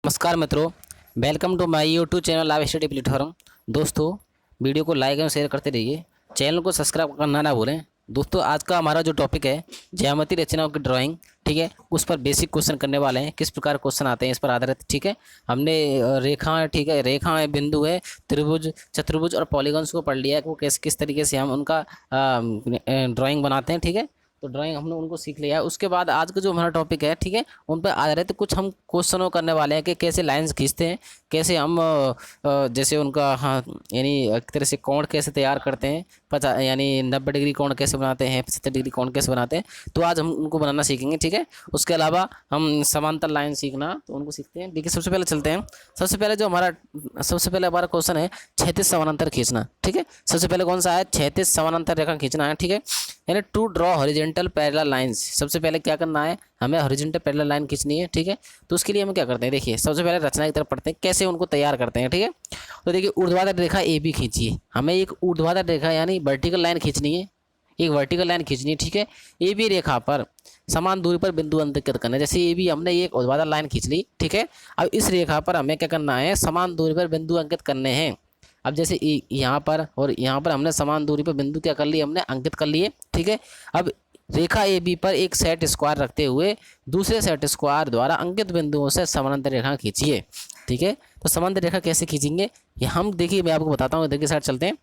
नमस्कार मित्रों, welcome to my YouTube channel live study platform. दोस्तों, वीडियो को लाइक एवं शेयर करते रहिए, चैनल को सब्सक्राइब करना ना भूलें। दोस्तों, आज का हमारा जो टॉपिक है ज्यामितीय रचनाओं की ड्राइंग, ठीक है, उस पर बेसिक क्वेश्चन करने वाले हैं। किस प्रकार क्वेश्चन आते हैं इस पर आधारित, ठीक है। हमने रेखा है, ठीक है, रेखा है, बिंदु है, त्रिभुज, चतुर्भुज और पॉलीगॉन्स को पढ़ लिया है, वो किस तरीके से हम उनका ड्राइंग बनाते हैं, ठीक है। तो ड्राइंग हमने उनको सीख लिया है। उसके बाद आज का जो हमारा टॉपिक है, ठीक है, उन पर आधारित कुछ हम क्वेश्चनों करने वाले हैं कि कैसे लाइंस खींचते हैं, कैसे हम जैसे उनका, हाँ, यानी एक तरह से कोण कैसे तैयार करते हैं, 50 यानी 90 डिग्री कोण कैसे बनाते हैं, 75 डिग्री कोण कैसे बनाते हैं, तो आज हम उनको बनाना सीखेंगे, ठीक है। उसके अलावा हम समांतर लाइन सीखना, तो उनको सीखते हैं। देखिए, सबसे पहले चलते हैं। सबसे पहले हमारा क्वेश्चन है क्षैतिज समानांतर खींचना, ठीक है। सबसे पहले कौन सा है? क्षैतिज समानांतर रेखा खींचना है, ठीक है, यानी to draw horizontal parallel lines. सबसे पहले क्या करना है, हमें हॉरिजॉन्टल पैरेलल लाइन खींचनी है, ठीक है। तो उसके लिए हम क्या करते हैं, देखिए, सबसे पहले रचना की तरफ पढ़ते हैं, कैसे उनको तैयार करते हैं, ठीक है। तो देखिए, ऊर्ध्वाधर रेखा ए बी खींचिए। हमें एक ऊर्ध्वाधर रेखा यानी वर्टिकल लाइन खींचनी है, एक वर्टिकल लाइन खींचनी है, ठीक है। ए बी रेखा पर समान दूरी पर बिंदु अंकित करना है। जैसे ए बी हमने एक ऊर्ध्वाधर लाइन खींच ली, ठीक है। अब इस रेखा पर हमें क्या करना है, समान दूरी पर बिंदु अंकित करने हैं। अब जैसे यहाँ पर और यहाँ पर हमने समान दूरी पर बिंदु क्या कर लिए, हमने अंकित कर लिए, ठीक है। अब रेखा ए बी पर एक सेट स्क्वायर रखते हुए दूसरे सेट स्क्वायर द्वारा अंकित बिंदुओं से समानांतर रेखा खींचिए, ठीक है। तो समानांतर रेखा कैसे खींचेंगे, ये हम देखिए, मैं आपको बताता हूँ। इधर के साइड चलते हैं।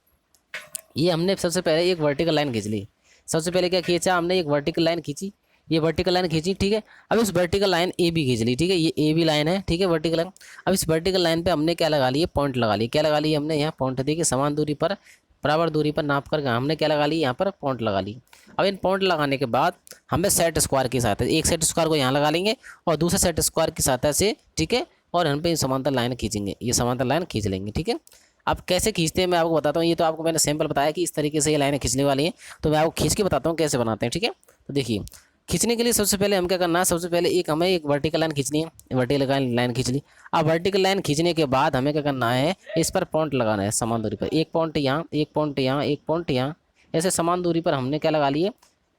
ये हमने सबसे पहले एक वर्टिकल लाइन खींच ली। सबसे पहले क्या खींचा, हमने एक वर्टिकल लाइन खींची, ये वर्टिकल लाइन खींची, ठीक है। अब इस वर्टिकल लाइन ए बी खींच ली, ठीक है, ये ए बी लाइन है, ठीक है, वर्टिकल लाइन। अब इस वर्टिकल लाइन पे हमने क्या लगा लिए, पॉइंट लगा लिए। क्या लगा लिए हमने, यहाँ पॉइंट देखिए, समान दूरी पर बराबर दूरी पर नाप कर हमने क्या लगा ली, यहाँ पर पॉइंट लगा ली। अब इन पॉइंट लगाने के बाद हमें सेट स्क्वायर की सहायता, एक सेट स्क्वायर को यहाँ लगा लेंगे और दूसरे सेट स्क्वायर की सहायता से, ठीक है, और हम पे समांतर लाइन खींचेंगे, ये समांतर लाइन खींच लेंगे, ठीक है। अब कैसे खींचते हैं मैं आपको बताता हूँ। ये तो आपको मैंने सैंपल बताया कि इस तरीके से ये लाइनें खींचने वाली हैं, तो मैं आपको खींच के बताता हूँ कैसे बनाते हैं, ठीक है। तो देखिए, खींचने के लिए सबसे पहले हम क्या करना है, सबसे पहले हमें एक वर्टिकल लाइन खींचनी है, वर्टिकल लाइन खींच ली। अब वर्टिकल लाइन खींचने के बाद हमें क्या करना है, इस पर पॉइंट लगाना है समान दूरी पर, एक पॉइंट यहाँ, एक पॉइंट यहाँ, एक पॉइंट यहाँ, ऐसे समान दूरी पर हमने क्या लगा लिए,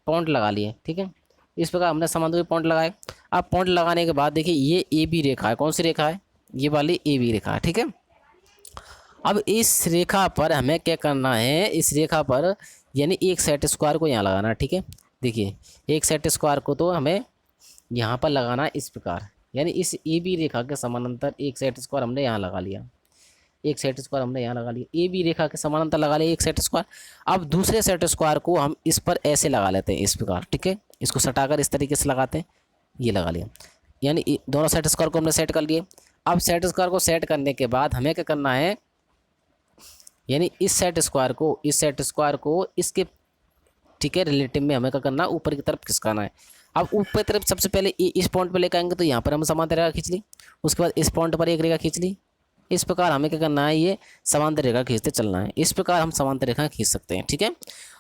पॉइंट लगा लिए, ठीक है। इस प्रकार हमने समान दूरी पॉइंट लगाए। अब पॉइंट लगाने के बाद देखिए, ये ए बी रेखा है, कौन सी रेखा है, ये वाली ए बी रेखा है, ठीक है। अब इस रेखा पर हमें क्या करना है, इस रेखा पर यानी एक सेट स्क्वायर को यहाँ लगाना है, ठीक है। देखिए, एक सेट स्क्वायर को तो हमें यहाँ पर लगाना है इस प्रकार, यानी इस ए बी रेखा के समानांतर एक सेट स्क्वायर हमने यहाँ लगा लिया, एक सेट स्क्वायर हमने यहाँ लगा लिया, ए बी रेखा के समानांतर लगा लिया एक सेट स्क्वायर। अब दूसरे सेट स्क्वायर को हम इस पर ऐसे लगा लेते हैं, इस प्रकार, ठीक है, इसको सटाकर इस तरीके से लगाते हैं, ये लगा लिया, यानी दोनों सेट स्क्वायर को हमने सेट कर लिए। अब सेट स्क्वायर को सेट करने के बाद हमें क्या करना है, यानी इस सेट स्क्वायर को इसके, ठीक है, रिलेटिव में हमें क्या करना है, ऊपर की तरफ खिसकाना है। अब ऊपर की तरफ सबसे पहले इस पॉइंट पर लेकर आएंगे, तो यहाँ पर हम समांतर रेखा खींच ली। उसके बाद इस पॉइंट पर एक रेखा खींच ली। इस प्रकार हमें क्या करना है, ये समांतर रेखा खींचते चलना है। इस प्रकार हम समांतर रेखा खींच सकते हैं, ठीक है।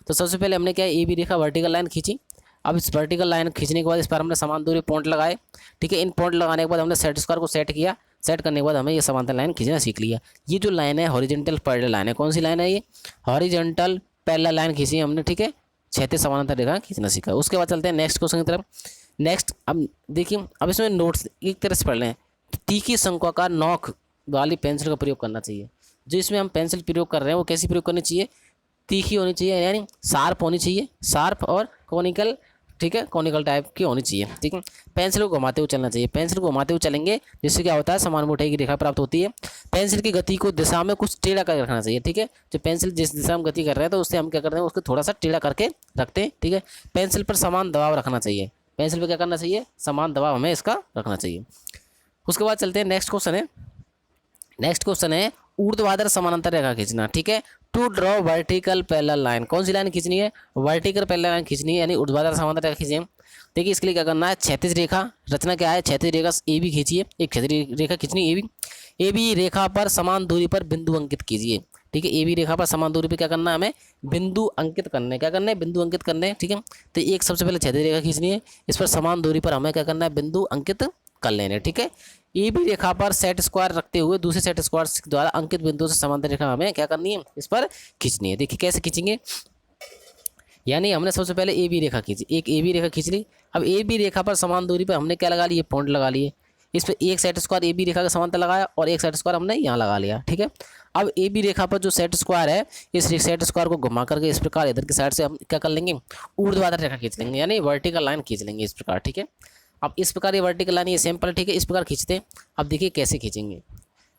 तो सबसे पहले हमने क्या है, ए बी रेखा वर्टिकल लाइन खींची। अब इस वर्टिकल लाइन खींचने के बाद इस पर हमने समान दूरी पॉइंट लगाए, ठीक है। इन पॉइंट लगाने के बाद हमने सेट स्क्वायर को सेट किया। सेट करने के बाद हमें ये समांतर लाइन खींचना सीख लिया। ये जो लाइन है हॉरिजॉन्टल पैरेलल लाइन है, कौन सी लाइन है, ये हॉरिजॉन्टल पैरेलल लाइन खींची हमने, ठीक है, क्षैतिज समानांतर रेखा खींचना सीखा। उसके बाद चलते हैं नेक्स्ट क्वेश्चन की तरफ। नेक्स्ट, अब देखिए, अब इसमें नोट्स एक तरह से पढ़ लें। तीखी शंक्वाकार नोक वाली पेंसिल का प्रयोग करना चाहिए। जो इसमें हम पेंसिल प्रयोग कर रहे हैं वो कैसी प्रयोग करनी चाहिए, तीखी होनी चाहिए, यानी शार्प होनी चाहिए, शार्प और कॉनिकल, ठीक है, कॉनिकल टाइप की होनी चाहिए, ठीक है। पेंसिल को घुमाते हुए चलना चाहिए, पेंसिल को घुमाते हुए चलेंगे जिससे क्या होता है, समान मोटाई की रेखा प्राप्त होती है। पेंसिल की गति को दिशा में कुछ टेढ़ा कर रखना चाहिए, ठीक है। जो पेंसिल जिस दिशा में गति कर रहे हैं तो उससे हम क्या करते हैं, उसको थोड़ा सा टेढ़ा करके रखते हैं, ठीक है। पेंसिल पर समान दबाव रखना चाहिए, पेंसिल पर क्या करना चाहिए, समान दबाव हमें इसका रखना चाहिए। उसके बाद चलते हैं नेक्स्ट क्वेश्चन है ऊर्ध्वाधर समानांतर रेखा खींचना, ठीक है। To draw vertical parallel line, कौन सी लाइन खींचनी है, वर्टिकल पैरेलल लाइन खींचनी है, यानी ऊर्ध्वाधर समानांतर रेखा खींचिए। देखिए, इसके लिए क्या करना है, क्षैतिज रेखा रचना क्या है, क्षैतिज रेखा ए बी खींचिए, एक क्षैतिज रेखा खींचनी ए बी रेखा पर समान दूरी पर बिंदु अंकित कीजिए, ठीक है। ए बी रेखा पर समान दूरी पर क्या करना है, हमें बिंदु अंकित करने, क्या करना है, बिंदु अंकित करने, ठीक है। तो एक सबसे पहले क्षैतिज रेखा खींचनी है, इस पर समान दूरी पर हमें क्या करना है, बिंदु अंकित कर लेने, ठीक है। ए बी रेखा पर सेट स्क्वायर रखते हुए दूसरे सेट स्क्वायर द्वारा अंकित बिंदु से समांतर रेखा हमें क्या करनी है, इस पर खींचनी है। देखिए कैसे खींचेंगे, यानी हमने सबसे पहले ए बी रेखा खींची, एक ए बी रेखा खींच ली। अब ए बी रेखा पर समान दूरी पर हमने क्या लगा लिए, पॉइंट लगा लिए। इस पर एक सेट स्क्वायर ए बी रेखा के समांतर लगाया और एक सेट स्क्वायर हमने यहाँ लगा लिया, ठीक है। अब ए बी रेखा पर जो सेट स्क्वायर है, इस सेट स्क्वायर को घुमा करके इस प्रकार इधर की साइड से हम क्या कर लेंगे, ऊर्ध्वाधर रेखा खींच लेंगे, यानी वर्टिकल लाइन खींच लेंगे इस प्रकार, ठीक है। अब इस प्रकार ये वर्टिकल लाइन ये सिंपल, ठीक है, इस प्रकार खींचते हैं। अब देखिए कैसे खींचेंगे।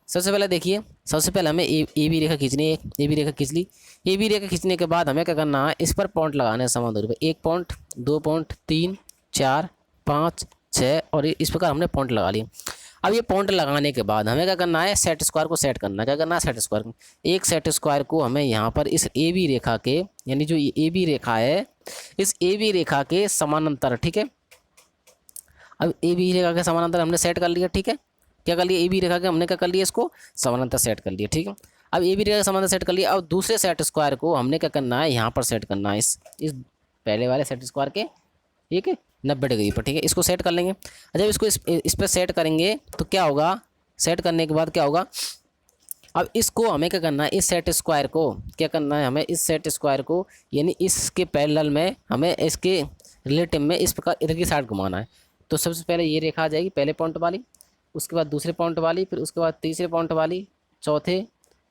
सबसे पहले देखिए, सबसे पहले हमें ए बी रेखा खींचनी है। ए बी रेखा खींच ली। ए बी रेखा खींचने के बाद हमें क्या करना है, इस पर पॉइंट लगाना है समान दूरी पर। 1 पॉइंट, 2 पॉइंट, 3, 4, 5, 6 और इस प्रकार हमने पॉइंट लगा लिए। अब ये पॉइंट लगाने के बाद हमें क्या करना है, सेट स्क्वायर को सेट करना है। क्या करना है, सेट स्क्वायर को। एक सेट स्क्वायर को हमें यहाँ पर इस ए बी रेखा के, यानी जो ए बी रेखा है, इस ए बी रेखा के समानांतर, ठीक है। अब ए बी रेखा के समानांतर हमने सेट कर लिया, ठीक है। क्या कर लिया, ए बी रेखा के हमने क्या कर लिया, इसको समानांतर सेट कर लिया, ठीक है। अब ए बी रेखा के समानांतर सेट कर लिया। अब दूसरे सेट स्क्वायर को हमने क्या करना है, यहाँ पर सेट करना है, इस पहले वाले सेट स्क्वायर के, ठीक है, 90 डिग्री पर, ठीक है। इसको सेट कर लेंगे। जब इसको इस पर सेट करेंगे तो क्या होगा, सेट करने के बाद क्या होगा, अब इसको हमें क्या करना है, इस सेट स्क्वायर को क्या करना है, हमें इस सेट स्क्वायर को, यानी इसके पैरेलल में हमें इसके रिलेटिव में इस प्रकार इधर की साइड घुमाना है। तो सबसे पहले ये रेखा आ जाएगी पहले पॉइंट वाली, उसके बाद दूसरे पॉइंट वाली, फिर उसके बाद तीसरे पॉइंट वाली, चौथे,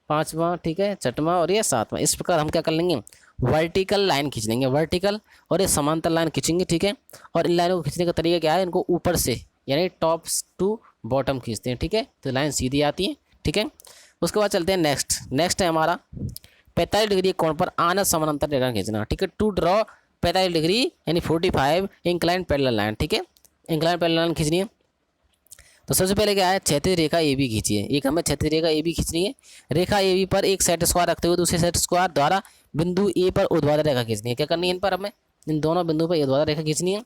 पाँचवां, ठीक है, छठवां और ये सातवां। इस प्रकार हम क्या कर लेंगे, वर्टिकल लाइन खींच लेंगे, वर्टिकल और ये समांतर लाइन खींचेंगे, ठीक है। और इन लाइनों को खींचने का तरीका क्या है, इनको ऊपर से यानी टॉप टू बॉटम खींचते हैं, ठीक है। तो लाइन सीधी आती है, ठीक है। उसके बाद चलते हैं नेक्स्ट है हमारा 45 डिग्री कोण पर आना समानांतर रेखा खींचना, ठीक है। टू ड्रॉ 45 डिग्री यानी 45 इंक्लाइन पैरेलल लाइन, ठीक है। इंक्लाइन पैरेलल लाइन खींचनी है। तो सबसे पहले क्या है, क्षैतिज रेखा ए बी खींचिए। एक हमें क्षैतिज रेखा ए बी खींचनी है। रेखा ए बी पर एक सेट स्क्वायर रखते हुए दूसरे सेट स्क्वायर द्वारा बिंदु ए पर ऊर्ध्वाधर रेखा खींचनी है। क्या करनी है, इन पर हमें इन दोनों बिंदुओं पर ऊर्ध्वाधर रेखा खींचनी है।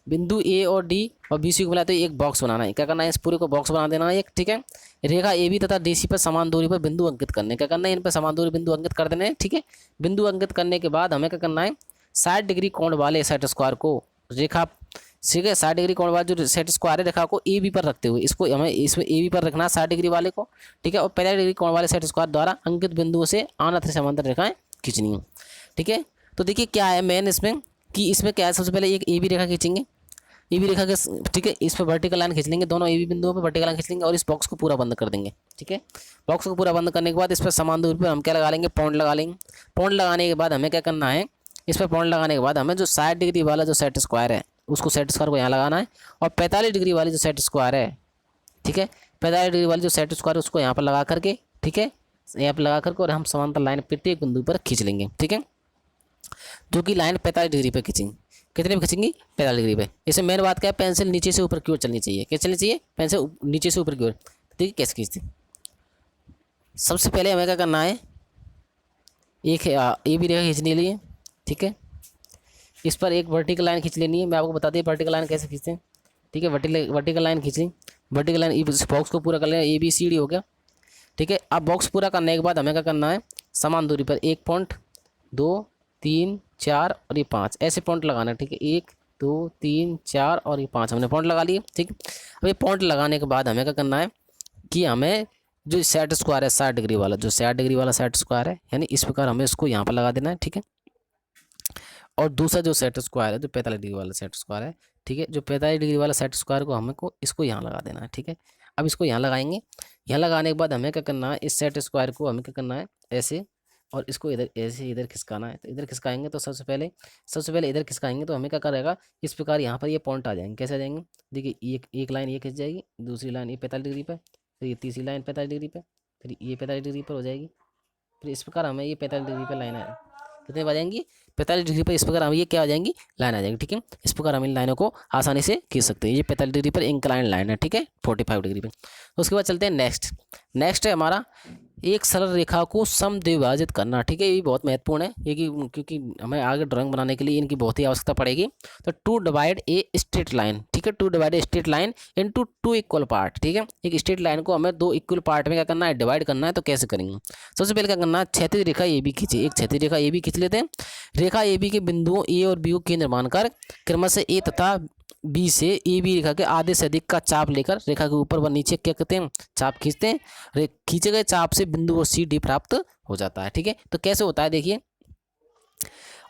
बिंदु ए और डी और बी सी को मिलाते हुए एक बॉक्स बनाना है। क्या करना है, इस पूरे को बॉक्स बना देना है एक, ठीक है। रेखा ए बी तथा डी सी पर समान दूरी पर बिंदु अंकित करने। क्या करना है, इन पर समान दूरी बिंदु अंकित कर देने हैं, ठीक है। बिंदु अंकित करने के बाद हमें क्या करना है, 60 डिग्री कोण वाले सेट स्क्वायर को रेखा, ठीक है, 60 डिग्री कोण वाला जो सेट स्क्वायर है रेखा को ए बी पर रखते हुए, इसको हमें इसमें ए बी पर रखना है 60 डिग्री वाले को, ठीक है। और 45 डिग्री कोण वाले सेट स्क्वायर द्वारा अंकित बिंदुओं से आनत समांतर रेखाएं खींचनी है, ठीक है। तो देखिए क्या है मेन इसमें, कि इसमें क्या है, सबसे पहले एक ए बी रेखा खींचेंगे, ए बी रेखा के, ठीक है, इस पर वर्टिकल लाइन खींच लेंगे, दोनों ए बी बिंदुओं पर वर्टिकल लाइन खींच लेंगे और इस बॉक्स को पूरा बंद कर देंगे, ठीक है। बॉक्स को पूरा बंद करने के बाद इस पर समान दूरी पर हम क्या लगा लेंगे, पॉइंट लगा लेंगे। पॉइंट लगाने के बाद हमें क्या करना है, इस पर पॉइंट लगाने के बाद हमें जो 60 डिग्री वाला जो सेट स्क्वायर है उसको सेट स्क्वायर को यहाँ लगाना है। और 45 डिग्री वाली जो सेट स्क्वायर है, ठीक है, 45 डिग्री वाली जो सेट स्क्वायर है उसको यहाँ पर लगा करके, ठीक है, यहाँ पर लगा करके और हम समांतर लाइन प्रत्येक बिंदु पर खींच लेंगे, ठीक है। जो कि लाइन 45 डिग्री पर खींचेंगे। कितने पे खींचेंगे, 45 डिग्री पे। इसमें मेन बात क्या है, पेंसिल नीचे से ऊपर की ओर चलनी चाहिए। क्या चलनी चाहिए, पेंसिल नीचे से ऊपर की ओर। देखिए कैसे खींचते हैं। सबसे पहले हमें क्या करना है, एक ए बी रेखा खींचने के लिए, ठीक है, इस पर एक वर्टिकल लाइन खींच लेनी है। मैं आपको बता दी वर्टिकल लाइन कैसे खींचते हैं, ठीक है। वर्टिकल लाइन खींच ली, वर्टिकल लाइन इस बॉक्स को पूरा कर लेना, ए बी सी डी हो गया, ठीक है। अब बॉक्स पूरा करने के बाद हमें क्या करना है, समान दूरी पर 1 पॉइंट, 2, 3, 4 और ये 5 ऐसे पॉइंट लगाना है, ठीक है। 1, 2, 3, 4 और ये 5 हमने पॉइंट लगा लिए, ठीक है। अब ये पॉइंट लगाने के बाद हमें क्या करना है कि हमें जो सेट स्क्वायर है 60 डिग्री वाला, जो 60 डिग्री वाला सेट स्क्वायर है, यानी इस प्रकार हमें इसको यहाँ पर लगा देना है, ठीक है। और दूसरा जो सेट स्क्वायर है जो 45 डिग्री वाला सेट स्क्वायर है, ठीक है, जो 45 डिग्री वाला सेट स्क्वायर को हमें को इसको यहाँ लगा देना है, ठीक है। अब इसको यहाँ लगाएंगे। यहाँ लगाने के बाद हमें क्या करना है, इस सेट स्क्वायर को हमें क्या करना है ऐसे, और इसको इधर ऐसे इधर खिसकाना है। तो इधर खिसकाएंगे तो सबसे पहले इधर खिसकाएंगे तो हमें क्या करेगा, इस प्रकार यहाँ पर ये पॉइंट आ जाएंगे। कैसे आ जाएंगे, देखिए एक लाइन ये खिंच जाएगी, दूसरी लाइन ये 45 डिग्री पर, फिर ये तीसरी लाइन 45 डिग्री पर, फिर ये 45 डिग्री पर हो जाएगी। फिर इस प्रकार हमें ये 45 डिग्री पर लाइन है, कितने आ जाएंगी, 45 डिग्री पर इस प्रकार हम ये क्या आ जाएंगी, लाइन आ जाएगी, ठीक है। इस प्रकार हम इन लाइनों को आसानी से खींच सकते हैं। ये 45 डिग्री पर इंक्लाइन लाइन है, ठीक है, 45 डिग्री पे। उसके बाद चलते हैं नेक्स्ट है हमारा एक सरल रेखा को समद्विभाजित करना, ठीक है। ये भी बहुत महत्वपूर्ण है ये, क्योंकि हमें आगे ड्राइंग बनाने के लिए इनकी बहुत ही आवश्यकता पड़ेगी। तो to divide a straight line, ठीक है, to divide a straight line into 2 equal part, ठीक है। एक स्ट्रेट लाइन को हमें 2 इक्वल पार्ट में क्या करना है, डिवाइड करना है। तो कैसे करेंगे, सबसे पहले क्या करना है, क्षैतिज रेखा ए बी खींचे। एक क्षैतिज रेखा ए बी खींच लेते हैं। रेखा ए बी के बिंदुओं ए और बी को केंद्र निर्माण कर क्रमशः ए तथा बी से ए बी रेखा के आधे से अधिक का चाप लेकर रेखा के ऊपर व नीचे क्या करते हैं, चाप खींचते हैं। खींचे गए चाप से बिंदु और सी डी प्राप्त हो जाता है, ठीक है। तो कैसे होता है देखिए,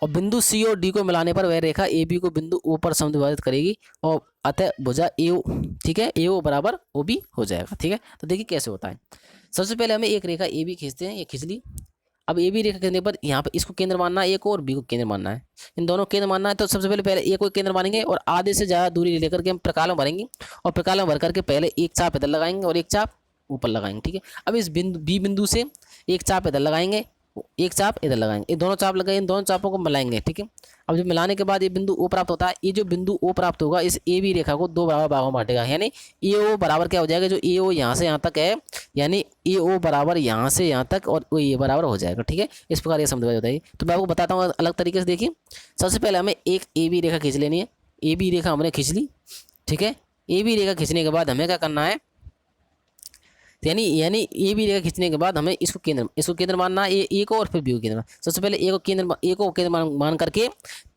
और बिंदु सी और डी को मिलाने पर वह रेखा ए बी को बिंदु ओ पर समद्विभाजित करेगी और अतः भुजा ए ओ, ठीक है, ए ओ बराबर ओ बी हो जाएगा। ठीक है, तो देखिए कैसे होता है। सबसे पहले हमें एक रेखा ए बी खींचते हैं, ये खींच ली। अब ए बी रेखा खींचने पर यहाँ पे इसको केंद्र मानना है, ए को, और बी को केंद्र मानना है, इन दोनों को केंद्र मानना है। तो सबसे पहले ए को केंद्र मानेंगे और आधे से ज़्यादा दूरी लेकर के हम प्रकाल में भरेंगे, और प्रकाल में भर करके पहले एक चाप इधर लगाएंगे और एक चाप ऊपर लगाएंगे। ठीक है, अब इस बिंदु बी बिंदु से एक चाप इधर लगाएंगे, एक चाप इधर लगाएंगे, ये दोनों चाप लगाए, इन दोनों चापों को मिलाएंगे। ठीक है, अब जब मिलाने के बाद ये बिंदु ओ प्राप्त होता है, ये जो बिंदु ओ प्राप्त होगा इस ए बी रेखा को दो बराबर भागों में बांटेगा, यानी ए ओ बराबर क्या हो जाएगा, जो ए ओ यहाँ से यहाँ तक है, यानी ए ओ बराबर यहाँ से यहाँ तक और वो ए बराबर हो जाएगा। ठीक है, इस प्रकार ये समझ होता है। तो मैं आपको बताता हूँ अलग तरीके से। देखिए, सबसे पहले हमें एक ए बी रेखा खींच लेनी है, ए बी रेखा हमने खींच ली। ठीक है, ए बी रेखा खींचने के बाद हमें क्या करना है, यानी ए बी रेखा खींचने के बाद हमें इसको केंद्र मानना है, ए को, और फिर बी को केंद्र। सबसे पहले ए को केंद्र मान करके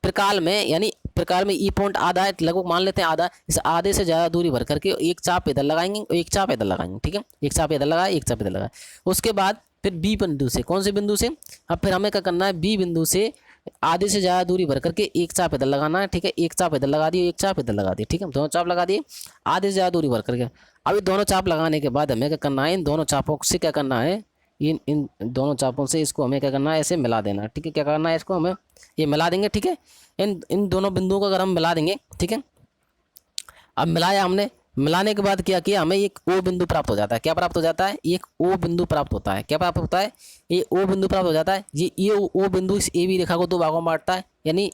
प्रकाल में, यानी प्रकाल में ई पॉइंट आधा है, लगभग मान लेते हैं आधा, इस आधे से ज़्यादा दूरी भर करके एक चाप इधर लगाएंगे और एक चाप इधर लगाएंगे। ठीक है, एक चाप इधर लगाए, एक चाप इधर लगाए। उसके बाद फिर बी बिंदु से, कौन से बिंदु से, अब फिर हमें क्या करना है, बी बिंदु से आधे से ज़्यादा दूरी भर करके एक चाप इधर लगाना है। ठीक है, एक चाप इधर लगा दिए, एक चाप इधर लगा दिए। ठीक है, दोनों चाप लगा दिए आधे से ज़्यादा दूरी भर करके। अब ये दोनों चाप लगाने के बाद हमें क्या करना है, इन दोनों चापों से क्या करना है, इन दोनों चापों से इसको हमें क्या करना है, ऐसे मिला देना है। ठीक है, क्या करना है, इसको हमें ये मिला देंगे। ठीक है, इन दोनों बिंदुओं को अगर हम मिला देंगे, ठीक है, अब मिलाया हमने, मिलाने के बाद क्या किया, हमें एक ओ बिंदु प्राप्त हो जाता है। क्या प्राप्त हो जाता है, एक ओ बिंदु प्राप्त होता है। क्या प्राप्त होता है, ये ओ बिंदु प्राप्त हो जाता है। ये ओ बिंदु इस ए बी रेखा को दो भागों में बांटता है, यानी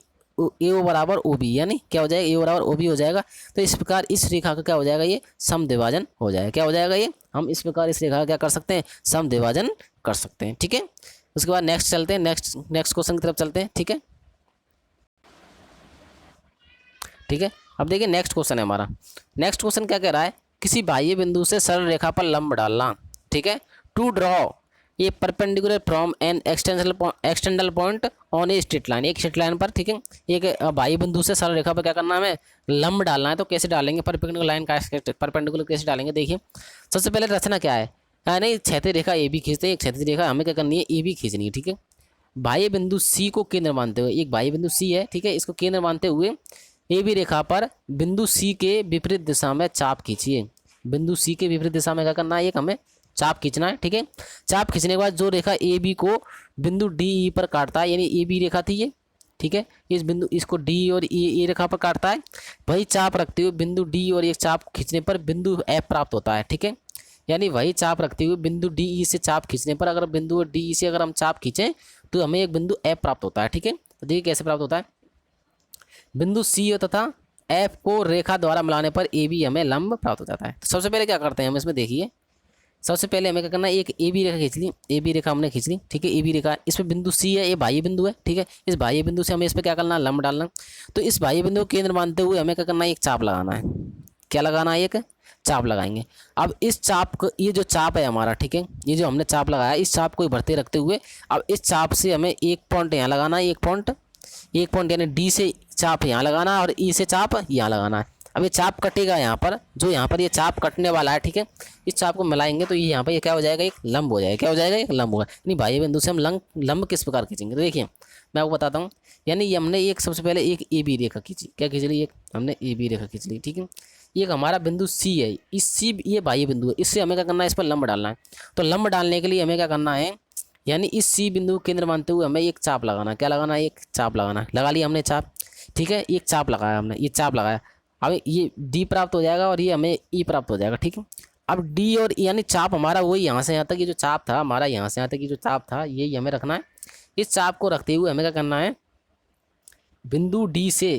ए ओ बराबर ओ बी, यानी क्या हो जाएगा, ए बराबर ओ बी हो जाएगा। तो इस प्रकार इस रेखा का क्या हो जाएगा, ये समद्विभाजन हो जाएगा। क्या हो जाएगा, ये हम इस प्रकार इस रेखा का क्या कर सकते हैं, समद्विभाजन कर सकते हैं। ठीक है, उसके बाद नेक्स्ट चलते हैं, नेक्स्ट क्वेश्चन की तरफ चलते हैं। ठीक है, ठीक है, अब देखिए नेक्स्ट क्वेश्चन है हमारा। नेक्स्ट क्वेश्चन क्या कह रहा है, किसी बाह्य बिंदु से सरल रेखा पर लंब डालना। ठीक है, टू ड्रॉ ये perpendicular from an external point on a straight line, एक स्ट्रेट लाइन पर। ठीक है, एक बाह्य बिंदु से सरल रेखा पर क्या करना है, हमें लंब डालना है। तो कैसे डालेंगे, परपेंडिकुलर लाइन का परपेंडिकुलर कैसे डालेंगे, देखिए सबसे पहले रचना क्या है, नहीं क्षैतिज रेखा ए बी खींचते हैं, एक क्षैतिज रेखा हमें क्या करनी है, ए बी खींचनी है। ठीक है, बाह्य बिंदु सी को केंद्र मानते हुए, एक बाह्य बिंदु सी है, ठीक है, इसको केंद्र मानते हुए ए बी रेखा पर बिंदु सी के विपरीत दिशा में चाप खींचिए। बिंदु सी के विपरीत दिशा में क्या करना है, एक हमें चाप खींचना है। ठीक है, चाप खींचने के बाद जो रेखा ए बी को बिंदु डी ई पर काटता है, यानी ए बी रेखा थी ये, ठीक है, इस बिंदु इसको डी और ए रेखा पर काटता है, वही चाप रखते हुए बिंदु डी और एक चाप खींचने पर बिंदु एफ प्राप्त होता है। ठीक है, यानी वही चाप रखते हुए बिंदु डी ई से चाप खींचने पर, अगर बिंदु डी ई से अगर हम चाप खींचें तो हमें एक बिंदु एफ प्राप्त होता है। ठीक है, तो देखिए कैसे प्राप्त होता है, बिंदु सी तथा एफ को रेखा द्वारा मिलाने पर ए बी हमें लंब प्राप्त हो जाता है। तो सबसे पहले क्या करते हैं हम इसमें, देखिए सबसे पहले हमें क्या करना है, एक ए बी रेखा खींच ली, ए बी रेखा हमने खींच ली। ठीक है, ए बी रेखा, इसमें बिंदु सी है, ये बाह्य बिंदु है। ठीक है, इस बाह्य बिंदु से हमें इस पर क्या करना है, लंब डालना। तो इस बाह्य बिंदु को केंद्र मानते हुए हमें क्या करना है, एक चाप लगाना है। क्या लगाना है, एक चाप लगाएंगे। अब इस चाप को, ये जो चाप है हमारा, ठीक है, ये जो हमने चाप लगाया, इस चाप को भरते रखते हुए अब इस चाप से हमें एक पॉइंट यहाँ लगाना है, एक पॉइंट यानी डी से चाप यहाँ लगाना है और ई से चाप यहाँ लगाना है। अब ये चाप कटेगा यहाँ पर, जो यहाँ पर ये चाप कटने वाला है, ठीक है, इस चाप को मिलाएंगे तो ये यहाँ पर ये क्या हो जाएगा, एक लंब हो जाएगा। क्या हो जाएगा, एक लंब होगा। यानी बाह्य बिंदु से हम लंब किस प्रकार खींचेंगे, तो देखिए मैं आपको बताता हूँ। यानी ये हमने एक सबसे पहले एक ए बी रेखा खींची, क्या खींच ली, एक हमने ए बी रेखा खींच ली। ठीक है, एक हमारा बिंदु सी है, इस सी ये बाह्य बिंदु है, इससे हमें क्या करना है, इस पर लंब डालना है। तो लंब डालने के लिए हमें क्या करना है, यानी इस सी बिंदु को केंद्र मानते हुए हमें एक चाप लगाना है। क्या लगाना है, एक चाप लगाना है। लगा लिया हमने चाप, ठीक है, एक चाप लगाया हमने, ये चाप लगाया। अब ये डी प्राप्त हो जाएगा और ये हमें ई प्राप्त हो जाएगा। ठीक है, अब डी और ई यानी चाप हमारा वही यहाँ से यहाँ तक, ये जो चाप था हमारा यहाँ से यहाँ तक, ये जो चाप था यही हमें रखना है। इस चाप को रखते हुए हमें क्या करना है, बिंदु डी से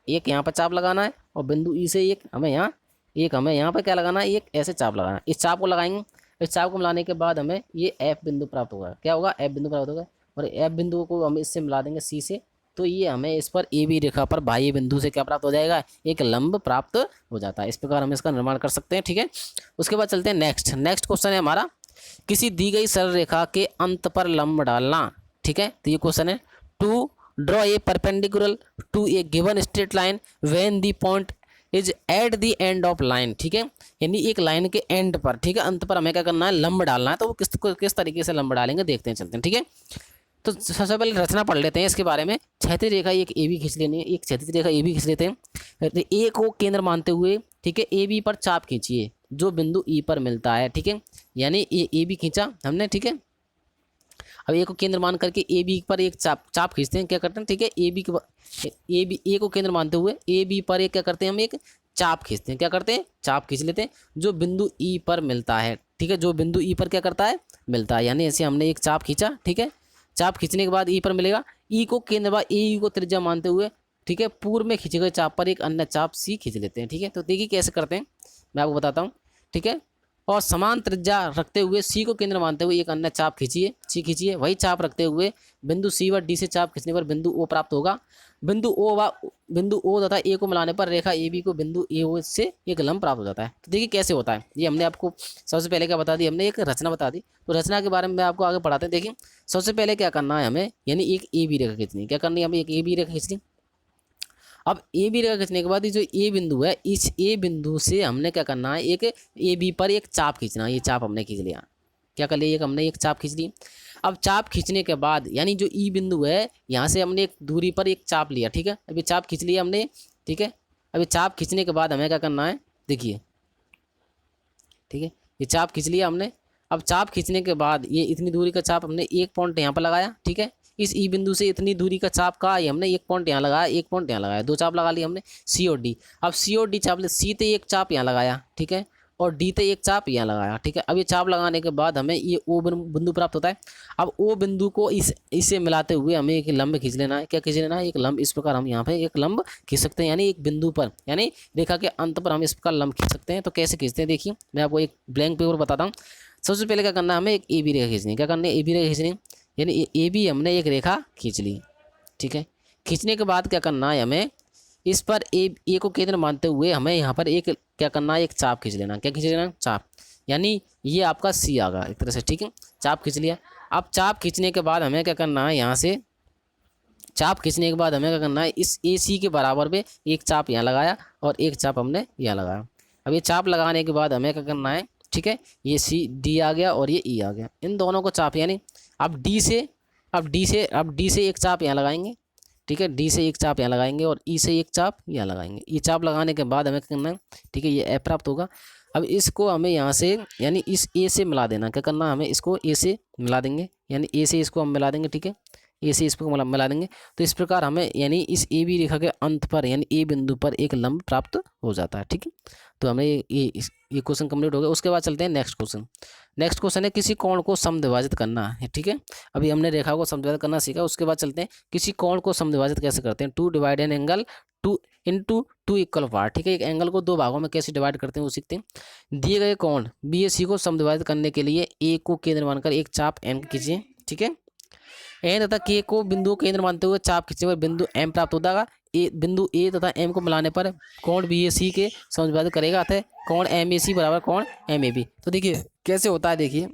एक यहाँ पर चाप लगाना है और बिंदु ई से एक हमें यहाँ पर क्या लगाना है, एक ऐसे चाप लगाना है। इस चाप को लगाएंगे, इस चाप को मिलाने के बाद हमें ये एफ बिंदु प्राप्त होगा। क्या होगा, एफ बिंदु प्राप्त होगा। और एफ बिंदु को हम इससे मिला देंगे सी से, तो ये हमें इस पर ए बी रेखा पर बाह्य बिंदु से क्या प्राप्त हो जाएगा, एक लंब प्राप्त हो जाता है। इस प्रकार हम इसका निर्माण कर सकते हैं। ठीक है, उसके बाद चलते हैं नेक्स्ट क्वेश्चन है हमारा, किसी दी गई सरल रेखा के अंत पर लंब डालना। ठीक है, तो ये क्वेश्चन है, to draw a perpendicular to a given straight line when the point is at the end of line. ठीक है, यानी एक लाइन के एंड पर, ठीक है, अंत पर हमें क्या करना है, लंब डालना है। तो वो किस तरीके से लंब डालेंगे देखते हैं, चलते हैं। ठीक है, तो सबसे पहले रचना पढ़ लेते हैं इसके बारे में। क्षैतिज रेखा एक ए बी खींच लेनी है, एक क्षैतिज रेखा ए बी खींच लेते हैं। ए को केंद्र मानते हुए, ठीक है, ए बी पर चाप खींचिए जो बिंदु ई पर मिलता है, ठीक है। यानी ए बी खींचा हमने, ठीक है। अब ए को केंद्र मान करके ए बी पर एक चाप खींचते हैं, क्या करते हैं, ठीक है। ए को केंद्र मानते हुए ए बी पर एक क्या करते हैं हम, एक चाप खींचते हैं, क्या करते हैं, चाप खींच लेते हैं जो बिंदु ई पर मिलता है, ठीक है। जो बिंदु ई पर क्या करता है, मिलता है। यानी ऐसे हमने एक चाप खींचा, ठीक है। चाप खींचने के बाद ई पर मिलेगा। ई को केंद्र ए को त्रिज्या मानते हुए, ठीक है, पूर्व में खींचे गए चाप पर एक अन्य चाप सी खींच लेते हैं, ठीक है। तो देखिए कैसे करते हैं, मैं आपको बताता हूँ, ठीक है। और समान त्रिज्या रखते हुए सी को केंद्र मानते हुए एक अन्य चाप खींचिए, सी खींचिए। वही चाप रखते हुए बिंदु सी व डी से चाप खींचने पर बिंदु ओ प्राप्त होगा। बिंदु ओ तथा ए को मिलाने पर रेखा ए बी को बिंदु ए ओ से एक लंब प्राप्त हो जाता है। तो देखिए कैसे होता है, ये हमने आपको सबसे पहले क्या बता दी, हमने एक रचना बता दी। तो रचना के बारे में आपको आगे पढ़ाते हैं। देखिए सबसे पहले क्या करना है हमें, यानी एक ए बी रेखा खींचनी है। क्या करनी है हमें, एक ए बी रेखा खींचनी। अब ए बी रेखा खींचने के बाद ये जो ए बिंदु है, इस ए बिंदु से हमने क्या करना है, एक ए बी पर एक चाप खींचना है। ये चाप हमने खींच लिया, क्या कर लिया, एक हमने एक चाप खींच ली। अब चाप खींचने के बाद यानी जो ई बिंदु है, यहाँ से हमने एक दूरी पर एक चाप लिया, ठीक है। अभी चाप खींच लिया हमने, ठीक है। अभी चाप खींचने के बाद हमें क्या करना है, देखिए, ठीक है, ये चाप खींच लिया हमने। अब चाप खींचने के बाद ये इतनी दूरी का चाप हमने एक पॉइंट यहाँ पर लगाया, ठीक है। इस ई बिंदु से इतनी दूरी का चाप का ये हमने एक पॉइंट यहाँ लगाया, एक पॉइंट यहाँ लगाया, दो चाप लगा ली हमने, सी और डी। अब सी और डी चाप ले, सी ते एक चाप यहाँ लगाया, ठीक है, और डी ते एक चाप यहाँ लगाया, ठीक है। अब ये चाप लगाने के बाद हमें ये ओ बिंदु प्राप्त होता है। अब ओ बिंदु को इसे मिलाते हुए हमें एक लंब खींच लेना है। क्या खींच लेना है, एक लंब। इस प्रकार हम यहाँ पे एक लंब खींच सकते हैं, यानी एक बिंदु पर, यानी रेखा के अंत पर हम इस प्रकार लंब खींच सकते हैं। तो कैसे खींचते हैं, देखिए मैं आपको एक ब्लैंक पेपर बताता हूँ। सबसे पहले क्या करना है, हमें एक ए बी रेखा खींचनी है। क्या करना है, ए बी रेखा खींचनी, यानी ए बी हमने एक रेखा खींच ली, ठीक है। खींचने के बाद क्या करना है हमें, इस पर ए को केंद्र मानते हुए हमें यहाँ पर एक क्या करना है, एक चाप खींच लेना। क्या खींच लेना, चाप। यानी ये आपका सी आ गया एक तरह से, ठीक है। चाप खींच लिया। अब चाप खींचने के बाद हमें क्या करना है, यहाँ से चाप खींचने के बाद हमें क्या करना है, इस ए सी के बराबर में एक चाप यहाँ लगाया और एक चाप हमने यहाँ लगाया। अब ये चाप लगाने के बाद हमें क्या करना है, ठीक है, ये सी डी आ गया और ये ई आ गया, इन दोनों को चाप, यानी अब डी से एक चाप यहाँ लगाएंगे, ठीक है। डी से एक चाप यहाँ लगाएंगे और ई से एक चाप यहाँ लगाएंगे। ये चाप लगाने के बाद हमें क्या करना है, ठीक है, ये ए प्राप्त होगा। अब इसको हमें यहाँ से यानी इस ए से मिला देना। क्या करना है, हमें इसको ए से मिला देंगे, यानी ए से इसको हम मिला देंगे, ठीक है। ए से इसको मिला देंगे। तो इस प्रकार हमें यानी इस ए बी रेखा के अंत पर यानी ए बिंदु पर एक लंब प्राप्त हो जाता है, ठीक है। तो हमें ये क्वेश्चन कंप्लीट हो गया। उसके बाद चलते हैं नेक्स्ट क्वेश्चन। नेक्स्ट क्वेश्चन है किसी कोण को समद्विभाजित करना है, ठीक है। अभी हमने रेखा को समद्विभाजित करना सीखा। उसके बाद चलते हैं किसी कोण को समद्विभाजित कैसे करते हैं। To divide an angle to into two equal part, ठीक है। एक एंगल को दो भागों में कैसे डिवाइड करते हैं वो सीखते हैं। दिए गए कोण बी ए सी को समद्विभाजित करने के लिए ए को केंद्र मानकर एक चाप एम खींचिए, ठीक है। एन तथा के को बिंदु केंद्र मानते हुए चाप खींचने पर बिंदु एम प्राप्त होता है। बिंदु ए तथा एम को मिलाने पर कोण बी ए सी के समद्विभाजित करेगा, अतः कोण एम ए सी बराबर कोण एम ए बी। तो देखिए कैसे होता है, देखिए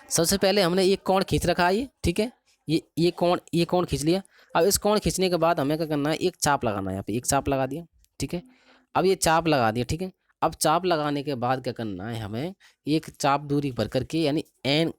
सबसे पहले हमने एक कोण खींच रखा है, ये ठीक है, ये कोण खींच लिया। अब इस कोण खींचने के बाद हमें क्या करना है, एक चाप लगाना है। यहाँ पे एक चाप लगा दिया, ठीक है। अब ये चाप लगा दिया, ठीक है। अब चाप लगाने के बाद क्या करना है, हमें एक चाप दूरी भर करके यानी एन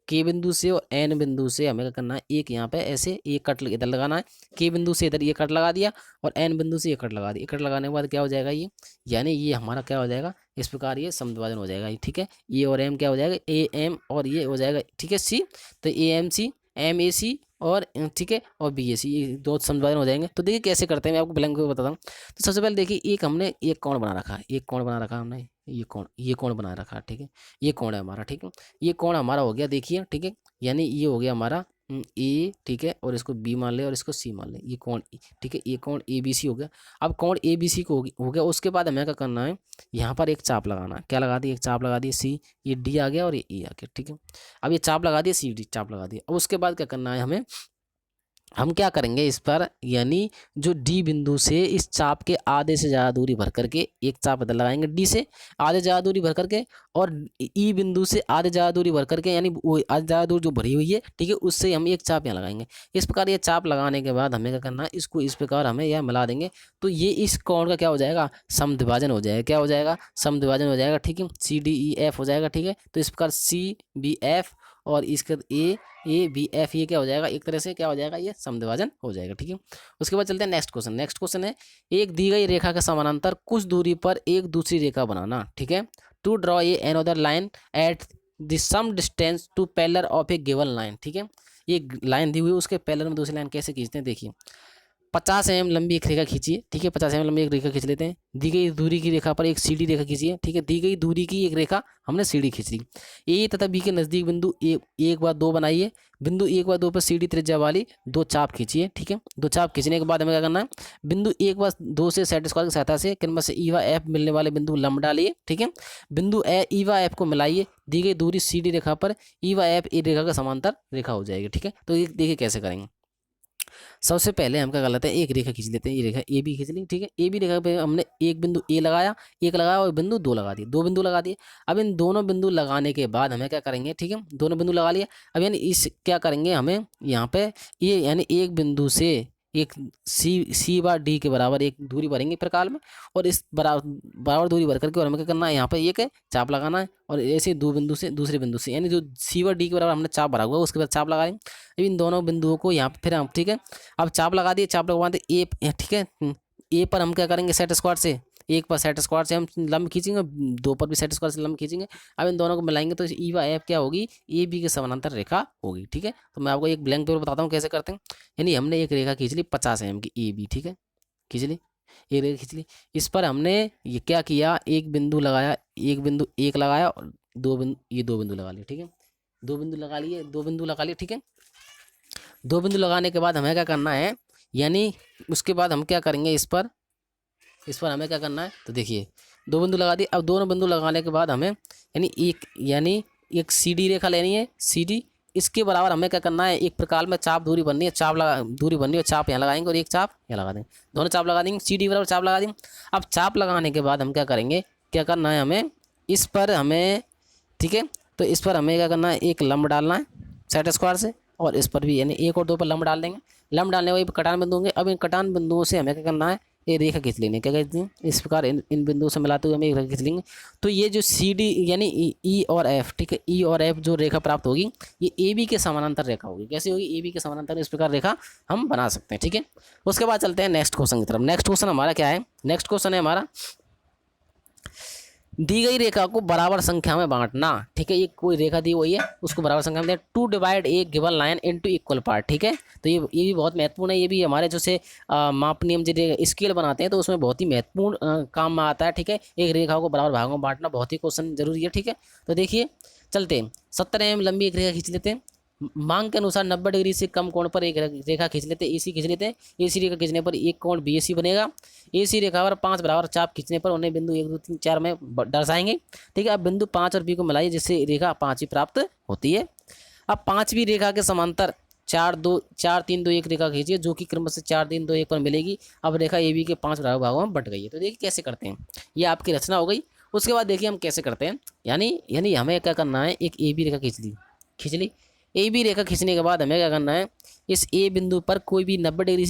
के बिंदु से और एन बिंदु से हमें क्या करना है, एक यहाँ पे ऐसे एक कट इधर लगाना है। के बिंदु से इधर ये कट लगा दिया और एन बिंदु से ये कट लगा दिया। कट लगाने के बाद क्या हो जाएगा, ये यानी ये हमारा क्या हो जाएगा, इस प्रकार ये समद्विभाजन हो जाएगा, ठीक है। ए और एम क्या हो जाएगा, ए एम और ये हो जाएगा, ठीक है, सी। तो A M C M A सी और ठीक है और बी ए सी, ये दो समद्विभाजन हो जाएंगे। तो देखिए कैसे करते हैं, मैं आपको ब्लैंक में बताता हूँ। तो सबसे पहले देखिए एक हमने एक कोण बना रखा है, एक कोण बना रखा हमने, ये कोण बना रखा है, ठीक है। ये कोण है हमारा, ठीक है। ये कोण हमारा हो गया, देखिए, ठीक है। यानी ये हो गया हमारा ए, ठीक है, और इसको बी मान ले और इसको सी मान ले, ये कोण, ठीक है, ये कोण ए बी सी हो गया। अब कोण ए बी सी को हो गया। उसके बाद हमें क्या करना है, यहाँ पर एक चाप लगाना है। क्या लगा दी, एक चाप लगा दी, सी, ये डी आ गया और ये ई आ गया, ठीक है। अब ये चाप लगा दिया, सी डी चाप लगा दिया। अब उसके बाद क्या करना है, हम क्या करेंगे इस पर, यानी जो डी बिंदु से इस चाप के आधे से ज़्यादा दूरी भर करके एक चाप इधर लगाएंगे डी से आधे ज़्यादा दूरी भर करके, और ई बिंदु से आधे ज़्यादा दूरी भर करके, यानी वो आधे ज़्यादा दूरी जो भरी हुई है, ठीक है, उससे हम एक चाप यहाँ लगाएंगे। इस प्रकार ये चाप लगाने के बाद हमें क्या करना है, इसको इस प्रकार हमें यह मिला देंगे। तो ये इस कोण का क्या हो जाएगा, समद्विभाजन हो जाएगा। क्या हो जाएगा, समद्विभाजन हो जाएगा, ठीक है। सी डी ई एफ हो जाएगा, ठीक है। तो इस प्रकार सी बी एफ और इसके ए बी एफ, ये क्या हो जाएगा, एक तरह से क्या हो जाएगा, ये समद्विभाजन हो जाएगा। ठीक है, उसके बाद चलते हैं नेक्स्ट क्वेश्चन। नेक्स्ट क्वेश्चन है, एक दी गई रेखा के समानांतर कुछ दूरी पर एक दूसरी रेखा बनाना। ठीक है, to draw a another line at the some distance to parallel of a given line. ठीक है, ये लाइन दी हुई है, उसके पैरेलल में दूसरी लाइन कैसे खींचते हैं, देखिए 50 mm लंबी एक रेखा खींचिए। ठीक है, 50 mm लंबी एक रेखा खींच लेते हैं। दी गई दूरी की रेखा पर एक सीधी रेखा खींचिए। ठीक है, दी गई दूरी की एक रेखा हमने सीधी खींच ली। ए तथा बी के नज़दीक बिंदु एक व 2 बनाइए। बिंदु 1 व 2 पर सीधी त्रिज्या वाली दो चाप खींचिए। ठीक है, दो चाप खींचने के बाद हमें क्या करना है, बिंदु 1 व 2 से सेट स्क्वायर की सहायता से किनमें से ई व एफ मिलने वाले बिंदु लंब डालिए। ठीक है, बिंदु ई व एफ को मिलाइए। दी गई दूरी सीधी रेखा पर ई व एफ एक रेखा का समांतर रेखा हो जाएगी। ठीक है, तो ये देखिए कैसे करेंगे। सबसे पहले हम क्या कर लेते हैं, एक रेखा खींच लेते हैं, ये रेखा ए बी खींच ली। ठीक है, ए बी रेखा पे हमने एक बिंदु ए लगाया, एक लगाया और बिंदु 2 लगा दिए, 2 बिंदु लगा दिए। अब इन दोनों बिंदु लगाने के बाद हमें क्या करेंगे, ठीक है, दोनों बिंदु लगा लिए। अब यानी इस क्या करेंगे, हमें यहाँ पे ये यानी एक बिंदु से एक सी बार डी के बराबर एक दूरी भरेंगे प्रकार में, और इस बराबर दूरी भर करके और हमें क्या करना है, यहाँ पे एक चाप लगाना है, और ऐसे दो बिंदु से दूसरे बिंदु से यानी जो सी व डी के बराबर हमने चाप भरा हुआ है उसके बाद चाप लगा देंगे। अब इन दोनों बिंदुओं को यहाँ पे फिर हम, ठीक है, अब चाप लगा दिए, चाप लगवा दिए ए, ठीक है, ए पर हम क्या करेंगे, सेट स्क्वायर से, एक पर सेट स्क्वायर से हम लंब खींचेंगे, 2 पर भी सेट स्क्वायर से लंब खींचेंगे। अब इन दोनों को मिलाएंगे तो ई व एफ क्या होगी, ए बी के समानांतर रेखा होगी। ठीक है, तो मैं आपको एक ब्लैंक पेपर बताता हूँ कैसे करते हैं। यानी हमने एक रेखा खींच ली 50 mm की ए बी, ठीक है, खींच ली, एक रेखा खींच ली। इस पर हमने ये क्या किया, एक बिंदु लगाया, एक बिंदु एक लगाया और दो बिंदु, ये 2 बिंदु लगा लिए। ठीक है, 2 बिंदु लगा लिए, 2 बिंदु लगा लिए। ठीक है, 2 बिंदु लगाने के बाद हमें क्या करना है, यानी उसके बाद हम क्या करेंगे, इस पर हमें क्या करना है, तो देखिए 2 बिंदु लगा दिए। अब दोनों बिंदु लगाने के बाद हमें यानी एक सीधी रेखा लेनी है, सीधी, इसके बराबर हमें क्या करना है, एक प्रकार में चाप दूरी बननी है, दूरी बननी है, चाप यहाँ लगाएंगे और एक चाप यहाँ लगा देंगे, दोनों चाप लगा देंगे, सीधी बराबर चाप लगा देंगे। अब चाप लगाने के बाद हम क्या करेंगे, क्या करना है हमें, इस पर हमें, ठीक है, तो इस पर हमें क्या करना है, एक लंब डालना है सेट स्क्वायर से, और इस पर भी यानी 1 और 2 पर लंब डाल देंगे। लंब डालने के बाद कटान बिंदु होंगे। अब इन कटान बिंदुओं से हमें क्या करना है, ये रेखा खींच लेनी है, क्या कहते हैं, इस प्रकार इन बिंदुओं से मिलाते हुए हम एक रेखा खींच लेंगे। तो ये जो सी डी यानी ई और एफ, ठीक है, ई और एफ जो रेखा प्राप्त होगी, ये ए बी के समानांतर रेखा होगी। कैसे होगी, ए बी के समानांतर इस प्रकार रेखा हम बना सकते हैं। ठीक है, उसके बाद चलते हैं नेक्स्ट क्वेश्चन की तरफ। नेक्स्ट क्वेश्चन हमारा क्या है, नेक्स्ट क्वेश्चन है हमारा, दी गई रेखा को बराबर संख्या में बांटना। ठीक है, ये कोई रेखा दी हुई है, उसको बराबर संख्या में to divide a given line into equal part. ठीक है, तो ये भी बहुत महत्वपूर्ण है। ये भी हमारे जैसे माप नियम जो स्केल बनाते हैं तो उसमें बहुत ही महत्वपूर्ण काम में आता है। ठीक है, एक रेखा को बराबर भागों में बांटना बहुत ही क्वेश्चन जरूरी है। ठीक है, तो देखिए चलते हैं, 70 mm लंबी एक रेखा खींच लेते हैं। मांग के अनुसार 90 डिग्री से कम कोण पर एक रेखा खींच लेते हैं, एसी खींच लेते हैं। एसी रेखा खींचने पर एक कोण बीएसी बनेगा। एसी रेखा पर 5 बराबर चाप खींचने पर उन्हें बिंदु 1 2 3 4 में दर्शाएंगे। ठीक है, अब बिंदु 5 और बी को मिलाइए जिससे रेखा 5 प्राप्त होती है। अब 5वीं रेखा के समांतर 4 3 2 1 रेखा खींचिए जो कि क्रम से 4 3 2 1 पर मिलेगी। अब रेखा ए बी के 5 बराबर भागों में बट गई है। तो देखिए कैसे करते हैं, ये आपकी रचना हो गई। उसके बाद देखिए हम कैसे करते हैं, यानी हमें क्या करना है, एक ए बी रेखा खींच ली। ए बी रेखा खींचने के बाद हमें क्या करना है, इस ए बिंदु पर कोई भी 90 डिग्री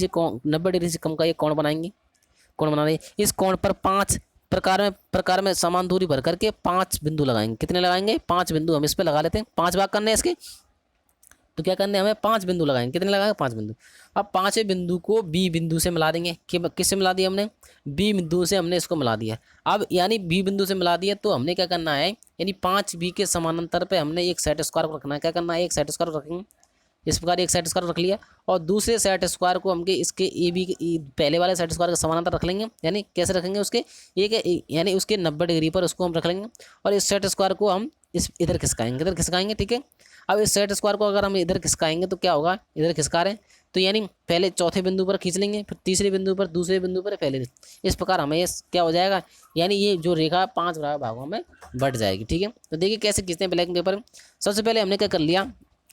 से कम का एक कोण बनाएंगे। कोण बना रहे, इस कोण पर 5 प्रकार में समान दूरी भर करके 5 बिंदु लगाएंगे। कितने लगाएंगे, 5 बिंदु हम इस पे लगा लेते हैं। 5 भाग करने हैं इसके, तो क्या करने हमें 5 बिंदु लगाएंगे। कितने लगाएंगे, 5 बिंदु। अब 5वें बिंदु को बी बिंदु से मिला देंगे। किससे मिला दिया हमने, बी बिंदु से हमने इसको मिला दिया। अब यानी बी बिंदु से मिला दिया तो हमने क्या करना है, यानी 5 बी के समानांतर पे हमने एक सेट स्क्वायर को रखना है। क्या करना है, एक सेट स्क्वायर रखेंगे। इस प्रकार एक सेट स्क्वायर रख लिया और दूसरे सेट स्क्वायर को हम इसके ए बी पहले वाले सेट स्क्वायर के समानांतर रख लेंगे। यानी कैसे रखेंगे, उसके यानी उसके 90 डिग्री पर उसको हम रख लेंगे और इस सेट स्क्वायर को हम इधर खिसकाएंगे। ठीक है, अब इस सेट स्क्वायर को अगर हम इधर खिसकाएंगे तो क्या होगा, इधर खिसका रहे हैं तो यानी पहले चौथे बिंदु पर खींच लेंगे, फिर तीसरे बिंदु पर, दूसरे बिंदु पर, पहले। इस प्रकार हमें ये क्या हो जाएगा, यानी ये जो रेखा 5 बराबर भागों में बट जाएगी। ठीक है, तो देखिए कैसे खींचते हैं ब्लैक पेपर में। सबसे पहले हमने क्या कर लिया,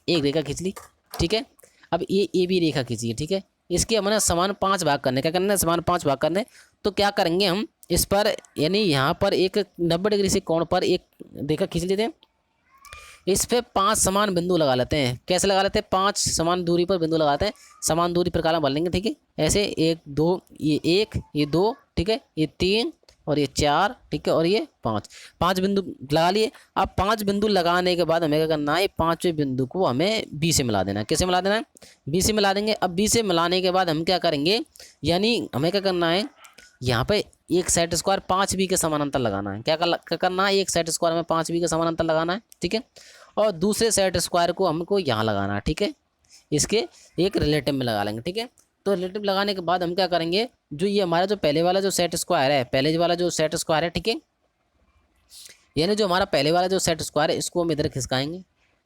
एक रेखा खींच ली। ठीक है, अब ये ए बी रेखा खींचिए। ठीक है, इसके हमने समान 5 भाग करने, क्या करना है, समान 5 भाग करने। तो क्या करेंगे हम, इस पर यानी यहाँ पर एक 90 डिग्री से कोण पर एक रेखा खींच लेते हैं। इस पे 5 समान बिंदु लगा लेते हैं। कैसे लगा लेते हैं, 5 समान दूरी पर बिंदु लगाते हैं, समान दूरी प्रकार में बन लेंगे। ठीक है, ऐसे 1 2, ये 1 ये 2, ठीक है, ये 3 और ये 4, ठीक है, और ये 5, 5 बिंदु लगा लिए। अब 5 बिंदु लगाने के बाद हमें क्या करना है, 5वें बिंदु को हमें बी से मिला देना है। कैसे मिला देना है, बी से मिला देंगे। अब बी से मिलाने के बाद हम क्या करेंगे, यानी हमें क्या करना है, यहाँ पे एक सेट स्क्वायर 5b के समानांतर लगाना है। क्या करना है, एक सेट स्क्वायर में 5b के समानांतर लगाना है, ठीक है, और दूसरे सेट स्क्वायर को हमको यहाँ लगाना है, ठीक है, इसके एक रिलेटिव में लगा लेंगे, ठीक है। तो रिलेटिव लगाने के बाद हम क्या करेंगे, जो ये हमारा जो पहले वाला जो सेट स्क्वायर है, पहले वाला जो सेट स्क्वायर है, ठीक है, यानी जो हमारा पहले वाला जो सेट स्क्वायर है इसको हम इधर खिसकाएंगे।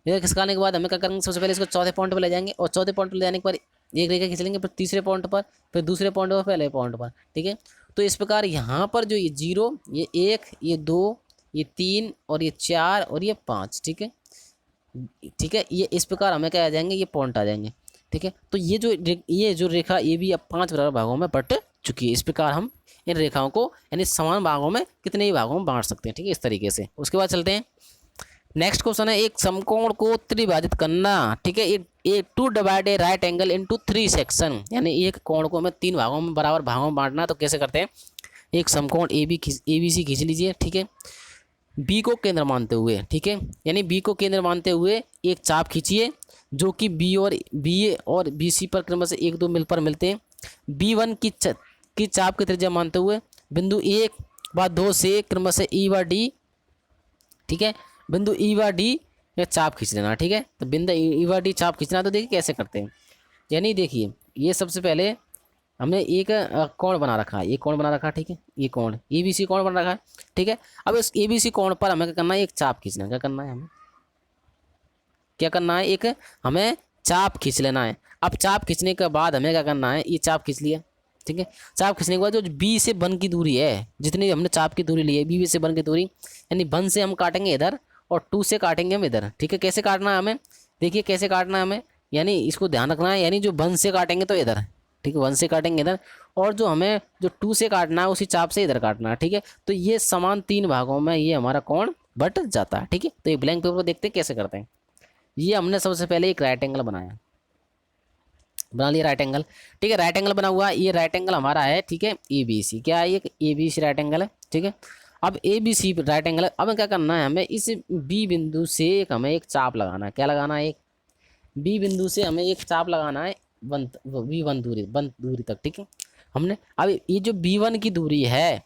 इधर खिसकाने के बाद हमें क्या करेंगे, सबसे पहले इसको चौथे पॉइंट पर ले जाएंगे, और चौथे पॉइंट पर ले जाने के बाद एक रेखा खींच लेंगे, फिर तीसरे पॉइंट पर, फिर दूसरे पॉइंट पर, पहले पॉइंट पर, ठीक है। तो इस प्रकार यहाँ पर जो ये 0, ये 1, ये 2, ये 3 और ये 4 और ये 5, ठीक है, ठीक है, ये इस प्रकार हमें क्या आ जाएंगे, ये पॉइंट आ जाएंगे, ठीक है। तो ये जो रेखा ये भी अब 5 बराबर भागों में बट चुकी है। इस प्रकार हम इन रेखाओं को यानी समान भागों में कितने ही भागों में बांट सकते हैं, ठीक है, इस तरीके से। उसके बाद चलते हैं, नेक्स्ट क्वेश्चन है, एक समकोण को त्रिभाजित करना, ठीक है, एक to divide a right angle into 3 section, यानी एक कोण को हमें 3 भागों में बराबर भागों में बांटना। तो कैसे करते हैं, एक समकोण ABC खींच लीजिए, ठीक है, बी को केंद्र मानते हुए, ठीक है, यानी बी को केंद्र मानते हुए एक चाप खींचिए जो कि बी और BC पर क्रम से 1 2 मिल पर मिलते हैं। B1 की चाप की त्रिज्या मानते हुए बिंदु 1 व 2 से क्रम से E व D, ठीक है, बिंदु E व D में चाप खींच लेना, ठीक है। तो बिंदु E व D चाप खींचना, तो देखिए कैसे करते हैं, यानी देखिए ये सबसे पहले हमने एक कोण बना रखा है, एक कोण बना रखा है, ठीक है, ये कोण ABC कोण बना रखा है, ठीक है। अब इस ABC कोण पर हमें क्या करना है, एक चाप खींचना है। क्या करना है, हमें क्या करना है, एक हमें चाप खींच लेना है। अब चाप खींचने के बाद हमें क्या करना है, ये चाप खींच लिया, ठीक है। चाप खींचने के बाद जो बी से बन की दूरी है, जितनी हमने चाप की दूरी ली है, बी से बन की दूरी, यानी 1 से हम काटेंगे इधर और 2 से काटेंगे हम इधर, ठीक है। कैसे काटना है हमें, देखिए कैसे काटना है हमें, यानी इसको ध्यान रखना है, यानी जो 1 से काटेंगे तो इधर, ठीक है, 1 से काटेंगे इधर, और जो हमें जो 2 से काटना है उसी चाप से इधर काटना है, ठीक है। तो ये समान 3 भागों में ये हमारा कोण बट जाता है, ठीक है। तो ये ब्लैंक पेपर देखते हैं कैसे करते हैं। ये हमने सबसे पहले एक राइट एंगल बना लिया, राइट एंगल, ठीक है, राइट एंगल बना हुआ है। ये राइट एंगल हमारा है, ठीक है, ABC, क्या है, ये ABC राइट एंगल है, ठीक है। अब ABC राइट एंगल है। अब क्या करना है, हमें इस B बिंदु से हमें एक चाप लगाना है। क्या लगाना है, एक B बिंदु से हमें एक चाप लगाना है B1 दूरी तक, ठीक है। हमने अब ये जो B1 की दूरी है,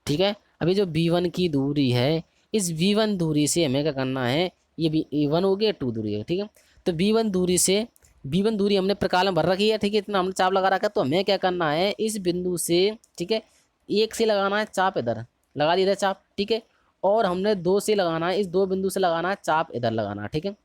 ठीक है, अभी जो B1 की दूरी है, इस B1 दूरी से हमें क्या करना है, ये B1 हो गया, 2 दूरी है, ठीक है। तो B1 दूरी हमने प्रकार में भर रखी है, ठीक है, इतना हमने चाप लगा रखा है। तो हमें क्या करना है, इस बिंदु से, ठीक है, 1 से लगाना है चाप, इधर लगा दिया चाप, ठीक है, और हमने 2 से लगाना है, इस 2 बिंदु से लगाना है चाप, इधर लगाना है, ठीक है,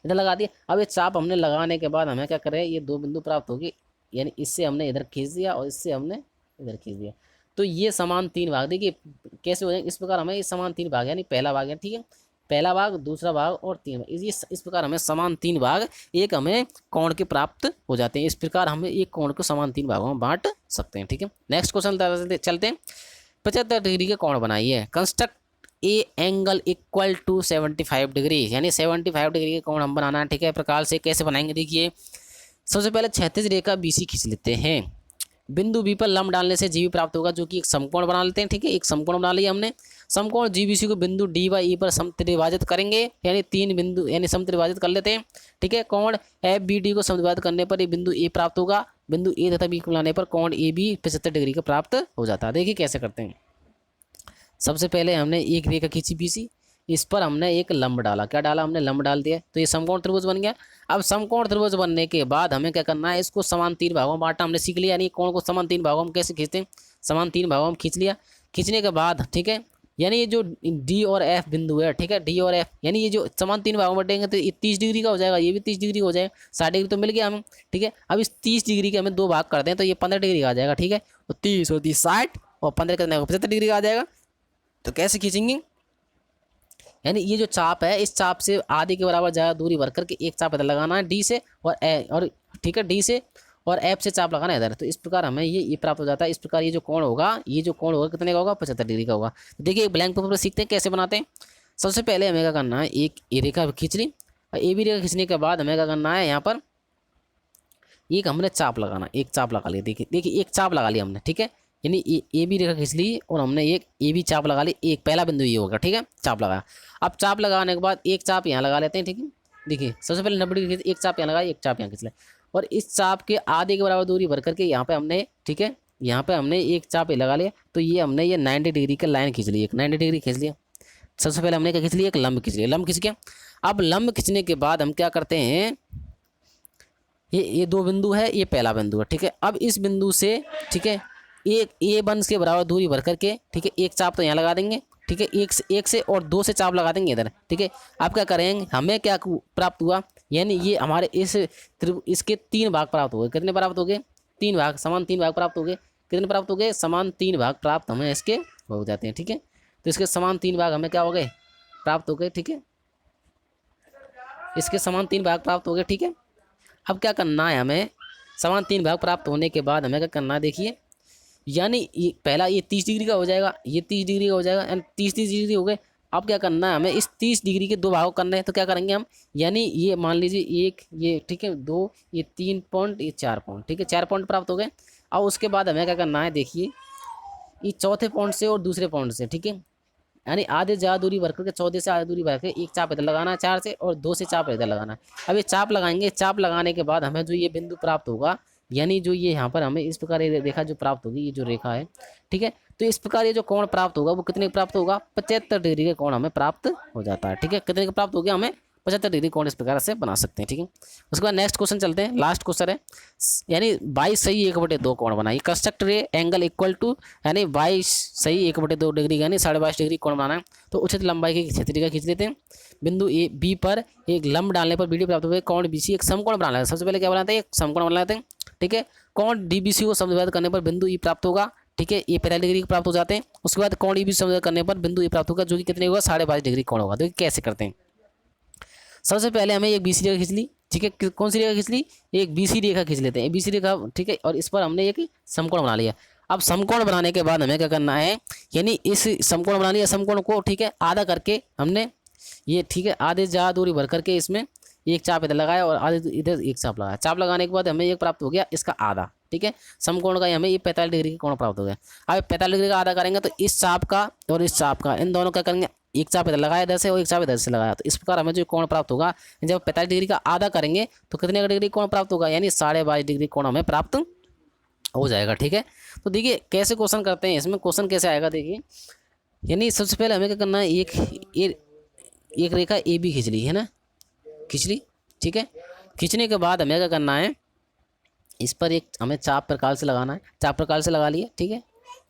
इधर लगा दिया। अब ये चाप हमने लगाने के बाद हमें क्या करें, ये 2 बिंदु प्राप्त होगी, यानी इससे हमने इधर खींच दिया और इससे हमने इधर खींच दिया। तो ये समान 3 भाग, देखिए कैसे हो जाएंगे, इस प्रकार हमें ये समान 3 भाग, यानी पहला भाग है, ठीक है, पहला भाग, दूसरा भाग और 3 भाग, इस प्रकार हमें समान 3 भाग एक हमें कोण के प्राप्त हो जाते हैं। इस प्रकार हमें एक कोण को समान 3 भागों में बांट सकते हैं, ठीक है। नेक्स्ट क्वेश्चन चलते हैं, 75 डिग्री के कोण बनाइए, construct a angle equal to 75 degree, यानी 75 डिग्री के कोण हम बनाना है, ठीक है। प्रकार से कैसे बनाएंगे, देखिए सबसे पहले क्षैतिज रेखा BC खींच लेते हैं, बिंदु B पर लंब डालने से GB प्राप्त होगा, जो कि एक समकोण बना लेते हैं, ठीक है, एक समकोण बना लिया हमने। समकोण GBC को बिंदु D व E पर समत्रिभाजित करेंगे, यानी 3 बिंदु यानी समत्रिभाजित कर लेते हैं, ठीक है। कोण FBD को समत्रिभाजित करने पर ये बिंदु A प्राप्त होगा, बिंदु A तथा B को मिलाने पर कोण AB 75 डिग्री का प्राप्त हो जाता है। देखिए कैसे करते हैं, सबसे पहले हमने एक रेखा खींची BC, इस पर हमने एक लंब डाला, क्या डाला हमने, लंब डाल दिया, तो ये समकोण त्रिभुज बन गया। अब समकोण त्रिभुज बनने के बाद हमें क्या करना है, इसको समान 3 भागों में बांटना हमने सीख लिया, यानी कोण को समान 3 भागों में कैसे खींचते हैं, समान 3 भागों में खींच लिया। खींचने के बाद, ठीक है, यानी ये जो D और F बिंदु है, ठीक है, D और F, यानी ये जो समान 3 भागों में बांटेंगे तो ये 30 डिग्री का हो जाएगा, ये भी 30 डिग्री हो जाएगा, 60 डिग्री तो मिल गया हमें, ठीक है। अब इस 30 डिग्री के हमें 2 भाग कर दें तो ये 15 डिग्री का आ जाएगा, ठीक है, और 30 और 30 60 और 15 करने को 75 डिग्री का आ जाएगा। तो कैसे खींचेंगे, यानी ये जो चाप है, इस चाप से आधे के बराबर ज़्यादा दूरी भर करके एक चाप इधर लगाना है D से और ठीक है, D से और F से चाप लगाना है इधर। तो इस प्रकार हमें ये प्राप्त हो जाता है। इस प्रकार ये जो कोण होगा कितने का होगा, 75 डिग्री का होगा। तो देखिए ब्लैंक पेपर पर सीखते हैं कैसे बनाते हैं। सबसे पहले हमें क्या करना है, एक ए रेखा खींच ली, और AB रेखा खींचने के बाद हमें क्या करना है, यहाँ पर एक हमने चाप लगाना, एक चाप लगा लिया, देखिए एक चाप लगा लिया हमने, ठीक है, यानी ए बी रेखा खींच ली और हमने एक ए बी चाप लगा ली, एक पहला बिंदु ये होगा, ठीक है, चाप लगाया। अब चाप लगाने के बाद एक चाप यहाँ लगा लेते हैं, ठीक है। देखिए सबसे पहले 90 डिग्री एक चाप यहाँ लगाई, एक चाप यहाँ खींच लिया, और इस चाप के आधे के बराबर दूरी भर करके यहाँ पे हमने, ठीक है, यहाँ पे हमने एक चाप ये लगा लिया, तो ये हमने ये 90 डिग्री का लाइन खींच ली, एक 90 डिग्री खींच लिया। सबसे पहले हमने क्या खींच लिया, एक लंब खींच लिया, लंब खींच गया। अब लंब खींचने के बाद हम क्या करते हैं, ये दो बिंदु है, ये पहला बिंदु है, ठीक है। अब इस बिंदु से, ठीक है, एक A1 के बराबर दूरी भर करके, ठीक है, एक चाप तो यहाँ लगा देंगे, ठीक है, एक से और 2 से चाप लगा देंगे इधर, ठीक है। अब क्या करेंगे, हमें क्या प्राप्त हुआ, यानी ये हमारे इसके 3 भाग प्राप्त हो गए। कितने प्राप्त हो गए, 3 भाग, समान 3 भाग प्राप्त हो गए। कितने प्राप्त हो गए, समान 3 भाग प्राप्त हमें इसके हो जाते हैं, ठीक है। तो इसके समान 3 भाग हमें क्या हो गए, प्राप्त हो गए, ठीक है, इसके समान 3 भाग प्राप्त हो गए, ठीक है। अब क्या करना है हमें, समान 3 भाग प्राप्त होने के बाद हमें क्या करना है, देखिए, यानी ये पहला ये 30 डिग्री का हो जाएगा, ये 30 डिग्री का हो जाएगा, यानी 30 डिग्री हो गए। अब क्या करना है, हमें इस 30 डिग्री के 2 भाग करना है, तो क्या करेंगे हम, यानी ये मान लीजिए एक ये, ठीक है, 2, ये 3 पॉइंट, ये 4 पॉइंट, ठीक है, 4 पॉइंट प्राप्त हो गए। और उसके बाद हमें क्या करना है, देखिए, ये चौथे पॉइंट से और दूसरे पॉइंट से, ठीक है, यानी आधे ज़्यादा दूरी भर करके, चौथे से आधी दूरी भर के एक चाप इधर लगाना है 4 से, और 2 से चाप इधर लगाना है। अब ये चाप लगाएंगे, चाप लगाने के बाद हमें जो ये बिंदु प्राप्त होगा, यानी जो ये यहाँ पर हमें इस प्रकार ये रेखा जो प्राप्त होगी, ये जो रेखा है, ठीक है, तो इस प्रकार ये जो कोण प्राप्त होगा वो कितने प्राप्त होगा, 75 डिग्री का कोण हमें प्राप्त हो जाता है, ठीक है। कितने का प्राप्त हो गया, हमें 75 डिग्री कोण इस प्रकार से बना सकते हैं, ठीक है। उसके बाद नेक्स्ट क्वेश्चन चलते हैं, लास्ट क्वेश्चन है, यानी 22 सही 1/2 कोण बनाइए, कंस्ट्रक्ट रे एंगल इक्वल टू, यानी 22 सही 1/2 डिग्री यानी 22.5 डिग्री कोण बनाना है। तो उचित लंबाई की क्षेत्र रेखा खींच लेते हैं। बिंदु ए बी पर एक लंब डालने पर बीडी प्राप्त हुए, कोण बीसी एक समकोण बना लेते हैं। सबसे पहले क्या बनाते हैं, एक समकोण बना लेते हैं, ठीक है। कोण डीबीसी को समविभाजित करने पर बिंदु ई प्राप्त होगा, ठीक है, ये 45 डिग्री प्राप्त हो जाते हैं। उसके बाद कोण ईबी समविभाजित करने पर बिंदु ई प्राप्त होगा, जो कि कितने होगा, 22.5 डिग्री कोण होगा। तो कैसे करते हैं, सबसे पहले हमें एक बीसी रेखा खींच ली, ठीक है, कौन सी रेखा खींच ली, एक बीसी रेखा खींच लेते हैं, बीसी रेखा, ठीक है, और इस पर हमने एक समकोण बना लिया। अब समकोण बनाने के बाद हमें क्या करना है, यानी इस समकोण बना लिया, समकोण को, ठीक है, आधा करके हमने ये, ठीक है, आधे ज़्यादा दूरी भर करके इसमें एक चाप इधर लगाया और आधे इधर एक चाप लगाया। चाप लगाने के बाद हमें एक प्राप्त हो गया इसका आधा, ठीक है, समकोण का हमें ये 45 डिग्री का कोण प्राप्त हो गया। अब 45 डिग्री का आधा करेंगे तो इस चाप का और इस चाप का, इन दोनों क्या करेंगे, एक चाप इधर लगाया इधर से और एक चाप इधर से लगाया, तो इस प्रकार हमें जो कोण प्राप्त होगा, जब 45 डिग्री का आधा करेंगे तो कितने डिग्री कोण प्राप्त होगा, यानी 22.5 डिग्री कोण हमें प्राप्त हो जाएगा, ठीक है। तो देखिए कैसे क्वेश्चन करते हैं, इसमें क्वेश्चन कैसे आएगा, देखिए, यानी सबसे पहले हमें क्या करना है, एक रेखा ए बी खींच ली है ना, खींच ली, ठीक है। खींचने के बाद हमें क्या करना है, इस पर एक हमें चाप प्रकार से लगाना है, चाप प्रकार से लगा लिए, ठीक है,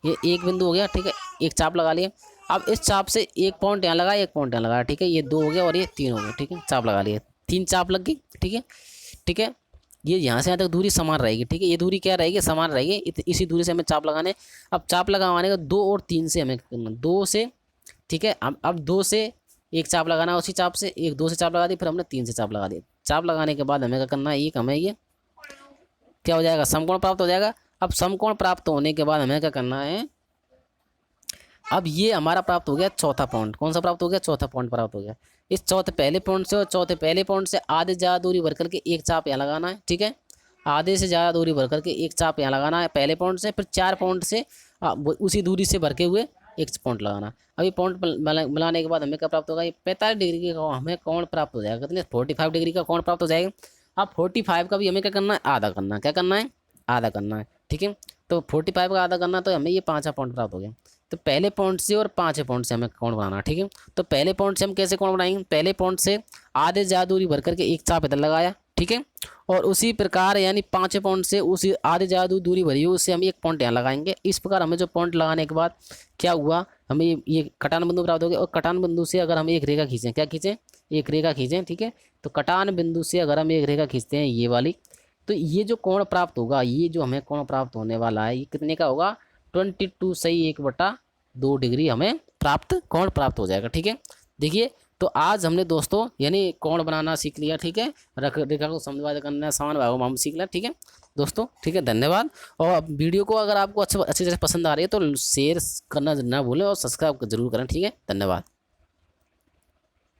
ये एक बिंदु हो गया, ठीक है, एक चाप लगा लिए। अब इस चाप से एक पॉइंट यहाँ लगाया, एक पॉइंट यहाँ लगाया, ठीक है, ये 2 हो गया और ये 3 हो गया, ठीक है, चाप लगा लिए, 3 चाप लग गई, ठीक है, ठीक है। ये यहाँ से यहाँ तक दूरी समान रहेगी, ठीक है, ये दूरी क्या रहेगी, समान रहेगी, इसी दूरी से हमें चाप लगाने। अब चाप लगाने का 2 और 3 से हमें करना, 2 से, ठीक है, अब 2 से एक चाप लगाना, उसी चाप से एक 2 से चाप लगा दी, फिर हमने 3 से चाप लगा दी। चाप लगाने के बाद हमें क्या करना है, एक हमें ये क्या हो जाएगा, समकोण प्राप्त हो जाएगा। अब समकोण प्राप्त होने के बाद हमें क्या करना है, अब ये हमारा प्राप्त हो गया चौथा पॉइंट, कौन सा प्राप्त हो गया, चौथा पॉइंट प्राप्त हो गया। इस चौथे पहले पॉइंट से और चौथे पहले पॉइंट से आधे ज़्यादा दूरी भर करके एक चाप यहाँ लगाना है, ठीक है, आधे से ज़्यादा दूरी भर करके एक चाप यहाँ लगाना है पहले पॉइंट से, फिर 4 पॉइंट से उसी दूरी से भर के हुए एक पॉइंट लगाना। अभी पॉइंट मिलाने के बाद हमें क्या प्राप्त होगा, ये 45 डिग्री का हमें कोण प्राप्त हो जाएगा, कितने 45 डिग्री का कोण प्राप्त हो जाएगा। अब 45 का भी हमें क्या करना है, आधा करना है, क्या करना है, आधा करना है, ठीक है। तो 45 का आधा करना, तो हमें ये 5वां पॉइंट प्राप्त हो गया। तो पहले पॉइंट से और 5वें पॉइंट से हमें कोण बनाना है, ठीक है। तो पहले पॉइंट से हम कैसे कोण बनाएंगे, पहले पॉइंट से आधे ज़्यादा दूरी भर करके एक चाप इधर लगाया, ठीक है, और उसी प्रकार यानी 5वें पॉइंट से उसी आधे ज़्यादा दूरी भरी हुई उससे हम एक पॉइंट यहाँ लगाएंगे। इस प्रकार हमें जो पॉइंट लगाने के बाद क्या हुआ, हमें ये कटान बिंदु प्राप्त हो गया। और कटान बिंदु से अगर हम एक रेखा खींचें, क्या खींचें, एक रेखा खींचें, ठीक है। तो कटान बिंदु से अगर हम एक रेखा खींचते हैं ये वाली, तो ये जो कोण प्राप्त होगा, ये जो हमें कोण प्राप्त होने वाला है, ये कितने का होगा, 22 सही 1/2 डिग्री हमें प्राप्त कोण प्राप्त हो जाएगा, ठीक है। देखिए तो आज हमने दोस्तों यानी कोण बनाना सीख लिया, ठीक है, रेखा को समविभाजित करना समान भागों में हम सीख लिया, ठीक है दोस्तों, ठीक है, धन्यवाद। और वीडियो को अगर आपको अच्छी तरह पसंद आ रही है तो शेयर करना ना भूलें और सब्सक्राइब जरूर करें, ठीक है, धन्यवाद।